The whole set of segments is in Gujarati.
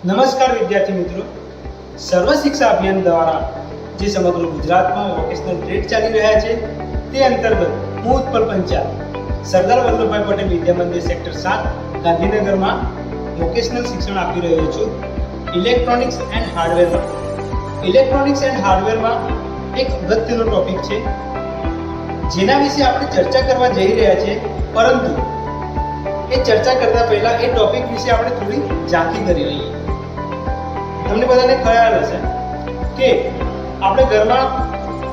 નમસ્કાર વિદ્યાર્થી મિત્રો, સર્વ શિક્ષા અભિયાન દ્વારા જે સમગ્ર ગુજરાતમાં વોકેશનલ ટ્રેડ ચાલી રહ્યા છે તે અંતર્ગત હું ઉત્પલ પંચાલ સરદાર વલ્લભભાઈ પટેલ વિદ્યા મંદિર સેક્ટર 7 ગાંધીનગરમાં વોકેશનલ શિક્ષણ આપી રહ્યો છું. ઇલેક્ટ્રોનિક્સ એન્ડ હાર્ડવેરમાં એક અગત્યનો ટોપિક છે જેના વિશે આપણે ચર્ચા કરવા જઈ રહ્યા છીએ, પરંતુ એ ચર્ચા કરતા પહેલા એ ટોપિક વિશે આપણે થોડી ઝાંખી કરી લઈએ. તમને બધાને ખ્યાલ હશે કે આપણે ઘરમાં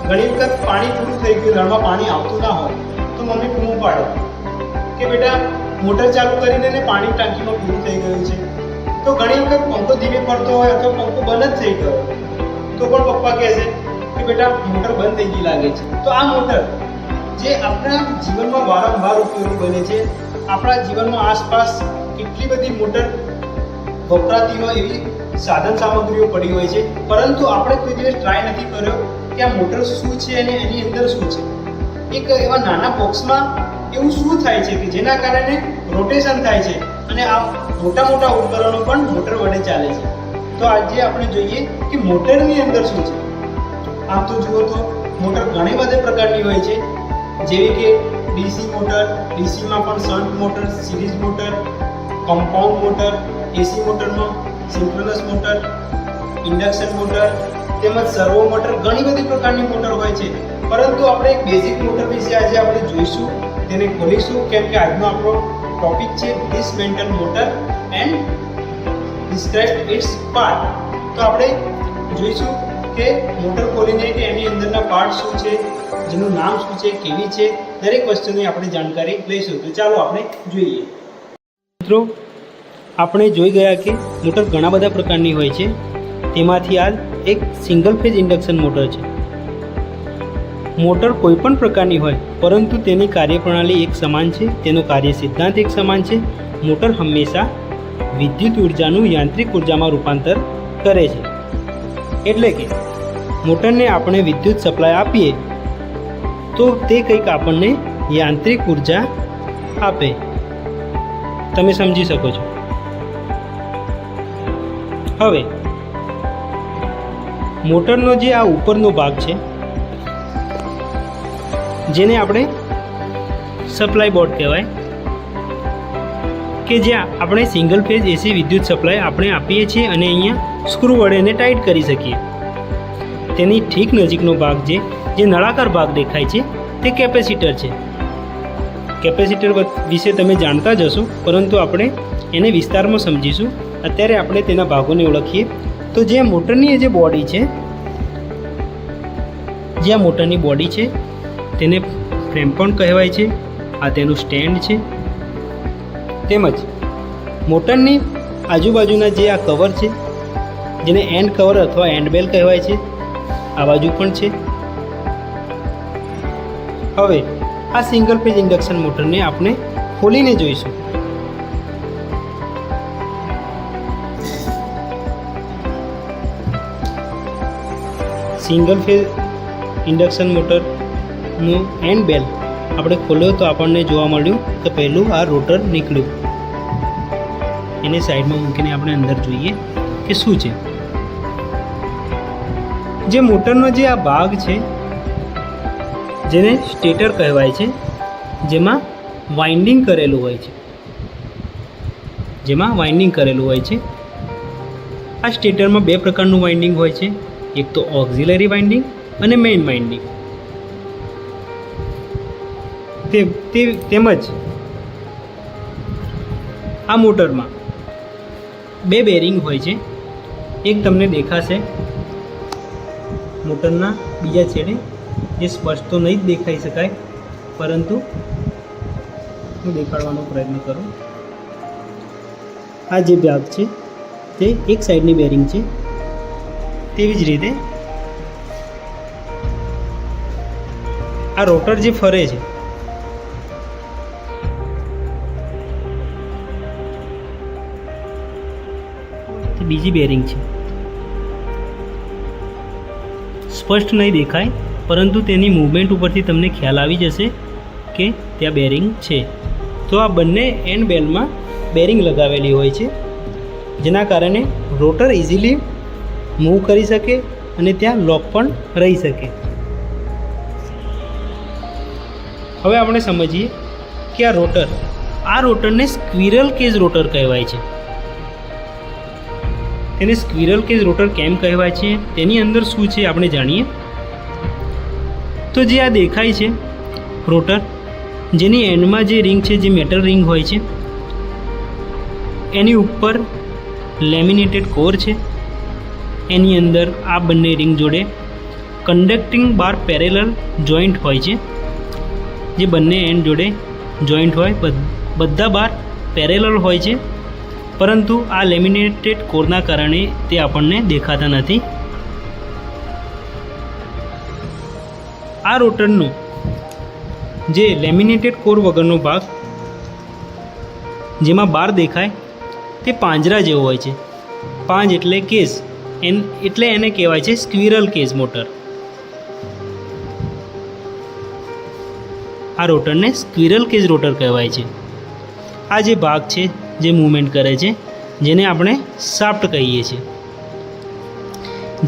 ઘણી વખત પાણી પૂરું થઈ ગયું, નળમાં પાણી આવતું ના હોય તો મમ્મી બૂમો પાડે કે બેટા મોટર ચાલુ કરીને ને પાણી ટાંકીમાં પૂરું થઈ ગયું છે. તો ઘણી વખત પંખો ધીમે પડતો હોય અથવા પંખો બંધ જ થઈ ગયો તો પણ પપ્પા કહેશે કે બેટા મોટર બંધ થઈ ગઈ લાગે છે. તો આ મોટર જે આપણા જીવનમાં વારંવાર ઉપયોગી બને છે, આપણા જીવનમાં આસપાસ કેટલી બધી મોટર વપરાતી હોય એવી સાધન સામગ્રીઓ પડી હોય છે, પરંતુ આપણે કોઈ દિવસ ટ્રાય નથી કર્યો કે આ મોટર શું છે અને એની અંદર શું છે. એક એવા નાના બોક્સમાં એવું શું થાય છે કે જેના કારણે રોટેશન થાય છે અને આ મોટા મોટા ઉપકરણો પણ મોટર વડે ચાલે છે. તો આજે આપણે જોઈએ કે મોટરની અંદર શું છે. આમ તો જુઓ તો મોટર ઘણી બધી પ્રકારની હોય છે, જેવી કે ડીસી મોટર, ડીસીમાં પણ shunt motor, series motor, compound motor, AC મોટરમાં સિન્ક્રોનસ મોટર, ઇન્ડક્શન મોટર તેમજ સર્વો મોટર, ઘણી બધી પ્રકારની મોટર હોય છે. પરંતુ આપણે એક બેઝિક મોટર વિશે આજે આપણે જોઈશું, તેને ખોલીશું, કેમ કે આજનો આપણો ટોપિક છે dismantle motor and describe its part. તો આપણે જોઈશું કે મોટર ખોલીને કે એની અંદરના પાર્ટ શું છે, જેનું નામ શું છે, કેવી છે, દરેક વસ્તુની આપણે જાણકારી લઈશું. તો ચાલો આપણે જોઈએ. મિત્રો, આપણે જોઈ ગયા કે મોટર ઘણા બધા પ્રકારની હોય છે, તેમાંથી આ એક સિંગલ ફેઝ ઇન્ડક્શન મોટર છે. મોટર કોઈ પણ પ્રકારની હોય પરંતુ તેની કાર્યપ્રણાલી એક સમાન છે, તેનો કાર્ય સિદ્ધાંત એક સમાન છે. મોટર હંમેશા વિદ્યુત ઉર્જાનું યાંત્રિક ઉર્જામાં રૂપાંતર કરે છે. એટલે કે મોટરને આપણે વિદ્યુત સપ્લાય આપીએ તો તે કંઈક આપણને યાંત્રિક ઉર્જા આપે. તમે સમજી શકો છો. હવે મોટરનો જે આ ઉપરનો ભાગ છે, જેને આપણે સપ્લાય બોર્ડ કહેવાય, કે જ્યાં આપણે સિંગલ ફેઝ એસી વિદ્યુત સપ્લાય આપણે આપીએ છીએ અને અહીંયા સ્ક્રૂ વડે એને ટાઈટ કરી શકીએ. તેની ઠીક નજીકનો ભાગ જે નળાકાર ભાગ દેખાય છે તે કેપેસિટર છે. કેપેસિટર વિશે તમે જાણતા જ હશો, પરંતુ આપણે એને વિસ્તારમાં સમજીશું. અત્યારે આપણે તેના ભાગોને ઓળખીએ. તો જે મોટરની જે બોડી છે, જે આ મોટરની બોડી છે તેને ફ્રેમ પણ કહેવાય છે. આ તેનું સ્ટેન્ડ છે. તેમજ મોટરની આજુબાજુના જે આ કવર છે, જેને એન્ડ કવર અથવા એન્ડ બેલ કહેવાય છે, આ બાજુ પણ છે. હવે આ સિંગલ ફેઝ ઇન્ડક્શન મોટરને આપણે ખોલીને જોઈશું. સિંગલ ફેઝ ઇન્ડક્શન મોટરનું એન્ડ બેલ આપણે ખોલ્યો તો આપણને જોવા મળ્યું કે પહેલું આ રોટર નીકળ્યું. એને સાઈડમાં મૂકીને આપણે અંદર જોઈએ કે શું છે. જે મોટરનો જે આ ભાગ છે, જેને સ્ટેટર કહેવાય છે, જેમાં વાઇન્ડિંગ કરેલું હોય છે. આ સ્ટેટરમાં બે પ્રકારનું વાઇન્ડિંગ હોય છે, એક તો ઓક્ઝિલરી વાઇન્ડિંગ અને મેઇન વાઇન્ડિંગ. તેમજ આ મોટરમાં બે બેરિંગ હોય છે. એક તમને દેખાશે મોટરના બીજા છેડે, જે સ્પષ્ટ તો નહીં જ દેખાઈ શકાય, પરંતુ હું દેખાડવાનો પ્રયત્ન કરું. આ જે ભાગ છે તે એક સાઈડની બેરિંગ છે. તેવી જ રીતે આ રોટર જે ફરે છે તે બીજી બેરિંગ છે. સ્પષ્ટ નહીં દેખાય, પરંતુ તેની મૂવમેન્ટ ઉપરથી તમને ખ્યાલ આવી જશે કે ત્યાં બેરિંગ છે. તો આ બંને એન્ડ બેલમાં બેરિંગ લગાવેલી હોય છે. જેના કારણે રોટર ઇઝીલી મૂવ કરી શકે અને ત્યાં લોક પણ રહી શકે. હવે આપણે સમજીએ કે આ રોટરને સ્ક્વિરલ કેજ રોટર કહેવાય છે. તેને સ્ક્વિરલ કેજ રોટર કેમ કહેવાય છે તેની અંદર શું છે આપણે જાણીએ. તો જે આ દેખાય છે રોટર, જેની એન્ડમાં જે રિંગ છે, જે મેટલ રિંગ હોય છે, એની ઉપર લેમિનેટેડ કોર છે. એની અંદર આ બંને રિંગ જોડે કન્ડક્ટિંગ બાર પેરેલલ જોઈન્ટ હોય છે. જે બંને એન્ડ જોડે જોઈન્ટ હોય, બધા બાર પેરેલલ હોય છે, પરંતુ આ લેમિનેટેડ કોરના કારણે તે આપણને દેખાતા નથી. આ રોટરનો જે લેમિનેટેડ કોર વગરનો ભાગ, જેમાં બાર દેખાય, તે પાંજરા જેવો હોય છે. પાંજ એટલે કેસ, એટલે એને કહેવાય છે સ્ક્વિરલ કેજ મોટર. આ રોટરને સ્ક્વિરલ કેજ રોટર કહેવાય છે. આ જે ભાગ છે જે મૂવમેન્ટ કરે છે, જેને આપણે શાફ્ટ કહીએ છીએ,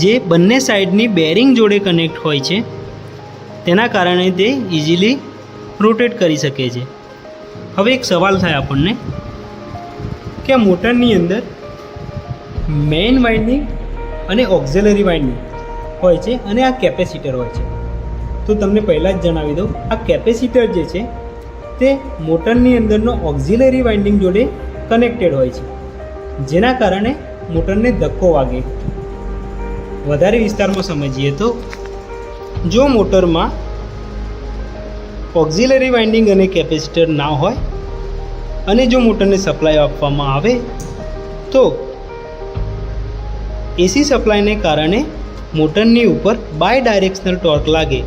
જે બંને સાઈડની બેરિંગ જોડે કનેક્ટ હોય છે, તેના કારણે તે ઇઝીલી રોટેટ કરી શકે છે. હવે એક સવાલ થાય આપણને કે આ મોટરની અંદર મેઇન વાઇન્ડિંગ અને ઓક્ઝિલરી વાઇન્ડિંગ હોય છે અને આ કેપેસિટર હોય છે. તો તમને પહેલાં જ જણાવી દઉં, આ કેપેસિટર જે છે તે મોટરની અંદરનો ઓક્ઝિલરી વાઇન્ડિંગ જોડે કનેક્ટેડ હોય છે, જેના કારણે મોટરને ધક્કો વાગે. વધારે વિસ્તારમાં સમજીએ તો જો મોટરમાં ઓક્ઝિલરી વાઇન્ડિંગ અને કેપેસિટર ના હોય અને જો મોટરને સપ્લાય આપવામાં આવે તો એસી સપ્લાયને કારણે મોટરની ઉપર બાય ડાયરેક્શનલ ટોર્ક લાગે.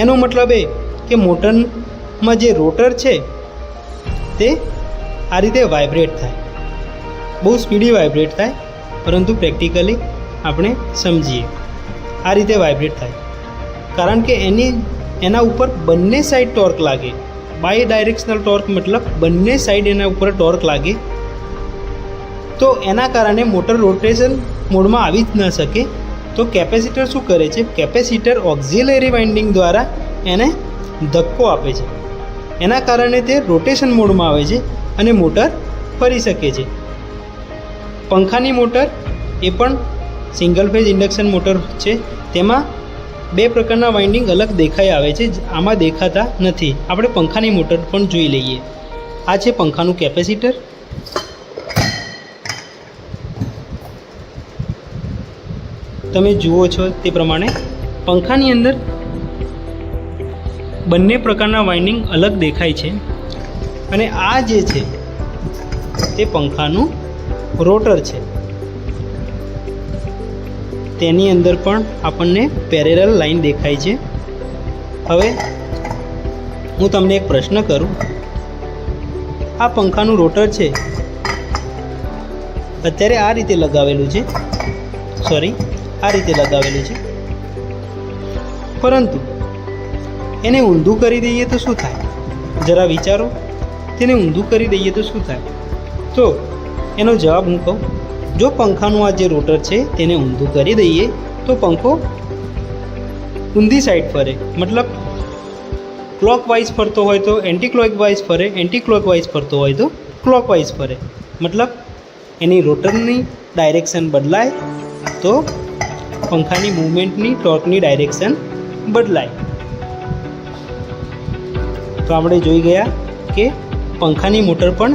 એનો મતલબ એ કે મોટરમાં જે રોટર છે તે આ રીતે વાઇબ્રેટ થાય, બહુ સ્પીડી વાઇબ્રેટ થાય, પરંતુ પ્રેક્ટિકલી આપણે સમજીએ આ રીતે વાઇબ્રેટ થાય કારણ કે એના ઉપર બંને સાઈડ ટોર્ક લાગે. બાય ડાયરેક્શનલ ટોર્ક મતલબ બંને સાઈડ એના ઉપર ટોર્ક લાગે, તો એના કારણે મોટર રોટેશન મોડમાં આવી જ ન શકે. તો કેપેસિટર શું કરે છે? કેપેસિટર ઓક્ઝિલરી વાઇન્ડિંગ દ્વારા એને ધક્કો આપે છે, એના કારણે તે રોટેશન મોડમાં આવે છે અને મોટર ફરી શકે છે. પંખાની મોટર એ પણ સિંગલ ફેઝ ઇન્ડક્શન મોટર છે. તેમાં બે પ્રકારના વાઇન્ડિંગ અલગ દેખાઈ આવે છે, આમાં દેખાતા નથી. આપણે પંખાની મોટર પણ જોઈ લઈએ. આ છે પંખાનું કેપેસિટર. તમે જુઓ છો તે પ્રમાણે પંખાની અંદર બંને પ્રકારના વાઇન્ડિંગ અલગ દેખાય છે અને આ જે છે તે પંખાનું રોટર છે. તેની અંદર પણ આપણને પેરેલલ લાઈન દેખાય છે. હવે હું તમને એક પ્રશ્ન કરું. આ પંખાનું રોટર છે અત્યારે આ રીતે લગાવેલું છે, આ રીતે લગાવેલું છે, પરંતુ એને ઊંધું કરી દઈએ તો શું થાય? જરા વિચારો. તેને ઊંધું કરી દઈએ તો શું થાય? તો એનો જવાબ હું કહું. જો પંખાનું આ જે રોટર છે તેને ઊંધું કરી દઈએ તો પંખો ઊંધી સાઈડ ફરે, મતલબ ક્લોકવાઇઝ ફરતો હોય તો એન્ટી ક્લોકવાઇઝ ફરે, એન્ટી ક્લોકવાઇઝ ફરતો હોય તો ક્લોકવાઇઝ ફરે. મતલબ એની રોટરની ડાયરેક્શન બદલાય તો પંખાની મૂવમેન્ટની ટોર્કની ડાયરેક્શન બદલાય. તો આપણે જોઈ ગયા કે પંખાની મોટર પણ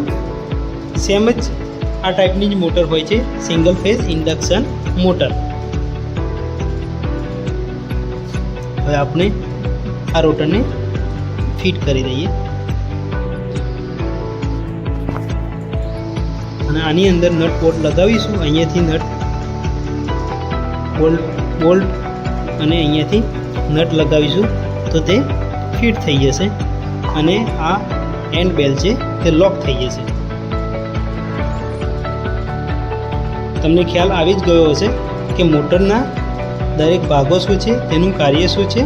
સેમ જ આ ટાઈપની જ મોટર હોય છે, સિંગલ ફેઝ ઇન્ડક્શન મોટર. હવે આપણે આ રોટરને ફિટ કરી દઈએ અને આની અંદર નટ બોલ્ટ લગાવીશું. અહીંયાથી નટ બોલ્ટ અને અહીંયાથી નટ લગાવીશું તો તે ફિટ થઈ જશે અને આ એન્ડ બેલ છે તે લોક થઈ જશે. તમને ખ્યાલ આવી જ ગયો હશે કે મોટરના દરેક ભાગો શું છે, તેનું કાર્ય શું છે